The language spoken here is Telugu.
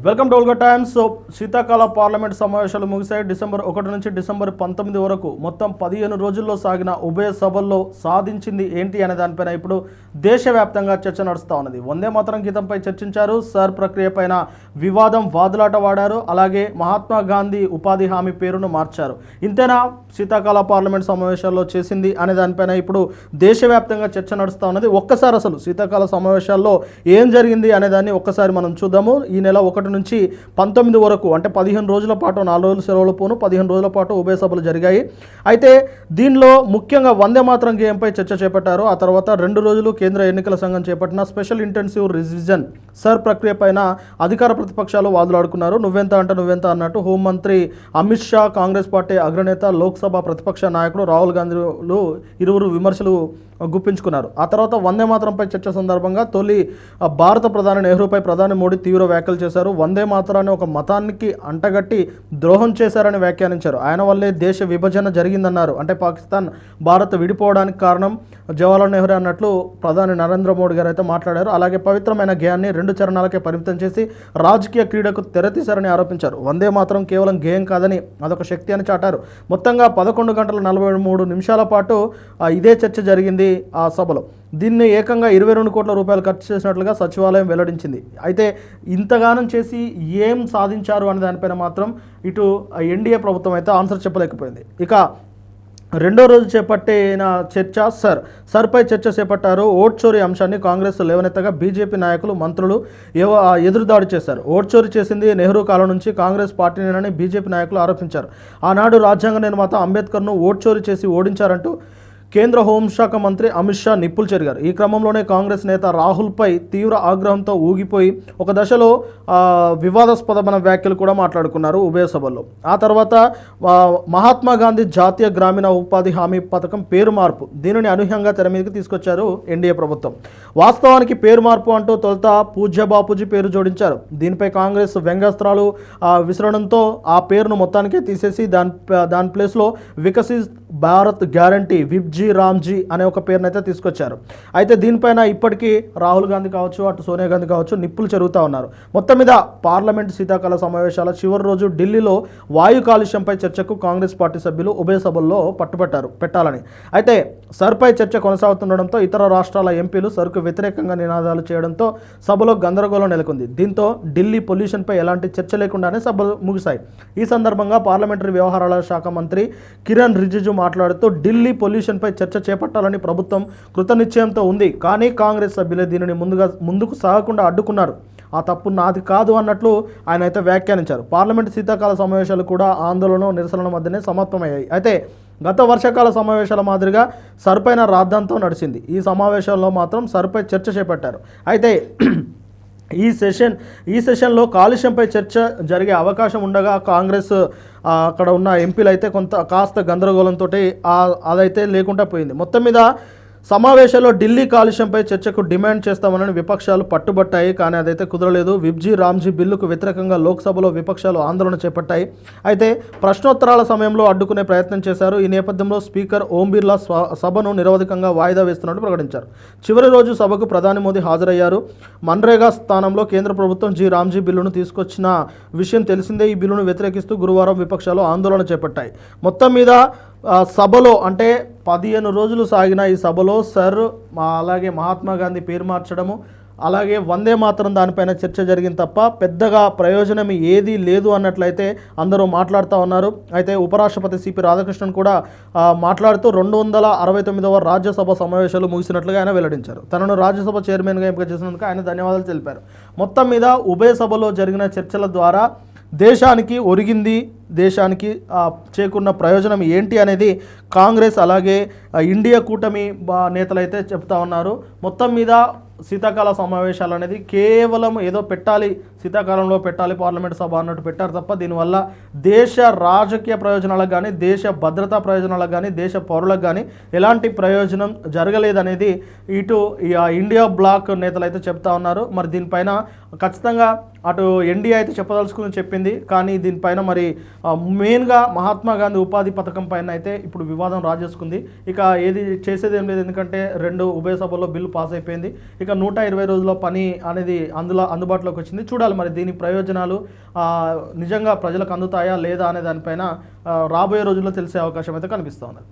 Welcome to Olga Times. శీతాకాల పార్లమెంట్ సమావేశాలు ముగిశాయి. డిసెంబర్ 1 నుంచి డిసెంబర్ 19 వరకు మొత్తం 15 రోజుల్లో సాగిన ఉభయ సభల్లో సాధించింది ఏంటి అనే దానిపైన ఇప్పుడు దేశవ్యాప్తంగా చర్చ నడుస్తూ ఉన్నది. వందే మాతరం గీతంపై చర్చించారు. సర్ ప్రక్రియ పైన వివాదం వాదులాట వాడారు. అలాగే మహాత్మా గాంధీ ఉపాధి హామీ పేరును మార్చారు. ఇంతేనా శీతాకాల పార్లమెంట్ సమావేశాల్లో చేసింది అనే దానిపైన ఇప్పుడు దేశవ్యాప్తంగా చర్చ నడుస్తూ ఉన్నది. ఒక్కసారి అసలు శీతాకాల సమావేశాల్లో ఏం జరిగింది అనే దాన్ని ఒక్కసారి మనం చూద్దాము. ఈ నెల 1 నుంచి 19 వరకు అంటే 15 రోజుల పాటు 4 రోజుల సెలవుల పోను 15 రోజుల పాటు ఉభయ సభలు జరిగాయి. అయితే దీనిలో ముఖ్యంగా వందే మాతరం గేయంపై చర్చ చేపట్టారు. ఆ తర్వాత 2 రోజులు కేంద్ర ఎన్నికల సంఘం చేపట్టిన స్పెషల్ ఇంటెన్సివ్ రివిజన్ సర్ ప్రక్రియ పైన అధికార ప్రతిపక్షాలు వాదులాడుకున్నారు. నువ్వెంత అంటే నువ్వెంత అన్నట్టు హోంమంత్రి అమిత్ షా, కాంగ్రెస్ పార్టీ అగ్రనేత, లోక్సభ ప్రతిపక్ష నాయకుడు రాహుల్ గాంధీలు ఇరువురు విమర్శలు గుప్పించుకున్నారు. ఆ తర్వాత వందే మాతరంపై చర్చ సందర్భంగా తొలి భారత ప్రధాని నెహ్రూపై ప్రధాని మోడీ తీవ్ర వ్యాఖ్యలు చేశారు. వందే మాతరాన్ని ఒక మతానికి అంటగట్టి ద్రోహం చేశారని వ్యాఖ్యానించారు. ఆయన వల్లే దేశ విభజన జరిగిందన్నారు. అంటే పాకిస్తాన్ భారత్ విడిపోవడానికి కారణం జవహర్లాల్ నెహ్రూ అన్నట్లు ప్రధాని నరేంద్ర మోడీ గారు అయితే మాట్లాడారు. అలాగే పవిత్రమైన గేయాన్ని 2 చరణాలకే పరిమితం చేసి రాజకీయ క్రీడకు తెరతీశారని ఆరోపించారు. వందే మాతరం కేవలం గేయం కాదని అదొక శక్తి అని చాటారు. మొత్తంగా 11 గంటల 43 నిమిషాల పాటు ఇదే చర్చ జరిగింది ఆ సభలో. దీన్ని ఏకంగా 22 కోట్ల రూపాయలు ఖర్చు చేసినట్లుగా సచివాలయం వెల్లడించింది. అయితే ఇంతగానం చేసి ఏం సాధించారు అనే దానిపైన మాత్రం ఇటు ఎన్డీఏ ప్రభుత్వం అయితే ఆన్సర్ చెప్పలేకపోయింది. ఇక రెండో రోజు చేపట్టిన చర్చ సర్పై చర్చ చేపట్టారు. ఓట్ చోరీ అంశాన్ని కాంగ్రెస్ లేవనెత్తగా బీజేపీ నాయకులు, మంత్రులు ఎదురుదాడి చేశారు. ఓట్ చోరీ చేసింది నెహ్రూ కాలం నుంచి కాంగ్రెస్ పార్టీనేనని బీజేపీ నాయకులు ఆరోపించారు. ఆనాడు రాజ్యాంగ నిర్మాత అంబేద్కర్ను ఓట్ చోరీ చేసి ఓడించారంటూ కేంద్ర హోంశాఖ మంత్రి అమిత్ షా నిప్పులు చెరిగారు. ఈ క్రమంలోనే కాంగ్రెస్ నేత రాహుల్పై తీవ్ర ఆగ్రహంతో ఊగిపోయి ఒక దశలో వివాదాస్పదమైన వ్యాఖ్యలు కూడా మాట్లాడుకున్నారు ఉభయ సభల్లో. ఆ తర్వాత మహాత్మా గాంధీ జాతీయ గ్రామీణ ఉపాధి హామీ పథకం పేరు మార్పు, దీనిని అనూహ్యంగా తెర మీదకి తీసుకొచ్చారు ఎన్డీఏ ప్రభుత్వం. వాస్తవానికి పేరు మార్పు అంటూ తొలుత పూజ్య బాపూజీ పేరు జోడించారు. దీనిపై కాంగ్రెస్ వ్యంగ్యాస్త్రాలు విసరడంతో ఆ పేరును మొత్తానికే తీసేసి దాని ప్లేస్లో వికసిత్ భారత్ గ్యారంటీ విబ్జీ రామ్జీ అనే ఒక పేరునైతే తీసుకొచ్చారు. అయితే దీనిపైన ఇప్పటికీ రాహుల్ గాంధీ కావచ్చు, అటు సోనియా గాంధీ కావచ్చు నిప్పులు చెరుగుతూ ఉన్నారు. మొత్తం మీద పార్లమెంట్ శీతాకాల సమావేశాల చివరి రోజు ఢిల్లీలో వాయు కాలుష్యంపై చర్చకు కాంగ్రెస్ పార్టీ సభ్యులు ఉభయ సభల్లో పెట్టాలని. అయితే సర్పై చర్చ కొనసాగుతుండడంతో ఇతర రాష్ట్రాల ఎంపీలు సరుకు వ్యతిరేకంగా నినాదాలు చేయడంతో సభలో గందరగోళం నెలకొంది. దీంతో ఢిల్లీ పొల్యూషన్పై ఎలాంటి చర్చ లేకుండానే సభలు ముగిశాయి. ఈ సందర్భంగా పార్లమెంటరీ వ్యవహారాల శాఖ మంత్రి కిరణ్ రిజిజు మాట్లాడుతూ ఢిల్లీ పొల్యూషన్పై చర్చ చేపట్టాలని ప్రభుత్వం కృతనిశ్చయంతో ఉంది. కానీ కాంగ్రెస్ సభ్యులే దీనిని ముందుకు సాగకుండా అడ్డుకున్నారు. ఆ తప్పు నాది కాదు అన్నట్లు ఆయన అయితే వ్యాఖ్యానించారు. పార్లమెంట్ శీతాకాల సమావేశాలు కూడా ఆందోళన, నిరసనల మధ్యనే సమాప్తమయ్యాయి. అయితే గత వర్షాకాల సమావేశాల మాదిరిగా సర్పైన రాద్ధాంతం నడిచింది. ఈ సమావేశాల్లో మాత్రం సర్పై చర్చ చేపట్టారు. అయితే ఈ సెషన్లో కాలుష్యంపై చర్చ జరిగే అవకాశం ఉండగా కాంగ్రెస్ అక్కడ ఉన్న ఎంపీలు అయితే కాస్త గందరగోళంతో అదైతే లేకుండా పోయింది. మొత్తం మీద సమావేశంలో ఢిల్లీ కాలుష్యంపై చర్చకు డిమాండ్ చేస్తామని విపక్షాలు పట్టుబట్టాయి. కానీ అదైతే కుదరలేదు. విబ్జీ రామ్జీ బిల్లుకు వ్యతిరేకంగా లోక్సభలో విపక్షాలు ఆందోళన చేపట్టాయి. అయితే ప్రశ్నోత్తరాల సమయంలో అడ్డుకునే ప్రయత్నం చేశారు. ఈ నేపథ్యంలో స్పీకర్ ఓం బిర్లా సభను నిరవధికంగా వాయిదా వేస్తున్నట్టు ప్రకటించారు. చివరి రోజు సభకు ప్రధాని మోదీ హాజరయ్యారు. మన్రేగా స్థానంలో కేంద్ర ప్రభుత్వం రామ్జీ బిల్లును తీసుకొచ్చిన విషయం తెలిసిందే. ఈ బిల్లును వ్యతిరేకిస్తూ గురువారం విపక్షాలు ఆందోళన చేపట్టాయి. మొత్తం మీద సభలో అంటే 15 రోజులు సాగిన ఈ సభలో అలాగే మహాత్మా గాంధీ పేరు మార్చడము, అలాగే వందే మాతరం దానిపైన చర్చ జరిగింది తప్ప పెద్దగా ప్రయోజనం ఏదీ లేదు అన్నట్లయితే అందరూ మాట్లాడుతూ ఉన్నారు. అయితే ఉపరాష్ట్రపతి సిపి రాధాకృష్ణన్ కూడా మాట్లాడుతూ 269వ రాజ్యసభ సమావేశాలు ముగిసినట్లుగా ఆయన వెల్లడించారు. తనను రాజ్యసభ చైర్మన్గా ఎంపిక చేసినందుకు ఆయన ధన్యవాదాలు తెలిపారు. మొత్తం మీద ఉభయ సభలో జరిగిన చర్చల ద్వారా దేశానికి ఒరిగింది, దేశానికి చేకూరిన ప్రయోజనం ఏంటి అనేది కాంగ్రెస్ అలాగే ఇండియా కూటమి నేతలైతే చెప్తా ఉన్నారు. మొత్తం మీద శీతాకాల సమావేశాలు అనేది కేవలం ఏదో పెట్టాలి, శీతాకాలంలో పెట్టాలి పార్లమెంట్ సభ అన్నట్టు పెట్టారు తప్ప దీనివల్ల దేశ రాజకీయ ప్రయోజనాలకు కానీ, దేశ భద్రతా ప్రయోజనాలకు కానీ, దేశ పౌరులకు కానీ ఎలాంటి ప్రయోజనం జరగలేదనేది ఇటు ఇండియా బ్లాక్ నేతలు అయితే చెప్తా ఉన్నారు. మరి దీనిపైన ఖచ్చితంగా అటు ఎన్డీఏ అయితే చెప్పదలుచుకుని చెప్పింది. కానీ దీనిపైన మరి మెయిన్గా మహాత్మా గాంధీ ఉపాధి పథకం పైన అయితే ఇప్పుడు వివాదం రాజేసుకుంది. ఇక ఏది చేసేది ఏం లేదు, ఎందుకంటే 2 ఉభయ సభల్లో బిల్లు పాస్ అయిపోయింది. ఇక 120 రోజుల పని అనేది అందుబాటులోకి వచ్చింది. చూడాలి మరి దీని ప్రయోజనాలు నిజంగా ప్రజలకు అందుతాయా లేదా అనే దానిపైన రాబోయే రోజుల్లో తెలిసే అవకాశం అయితే కనిపిస్తోంది.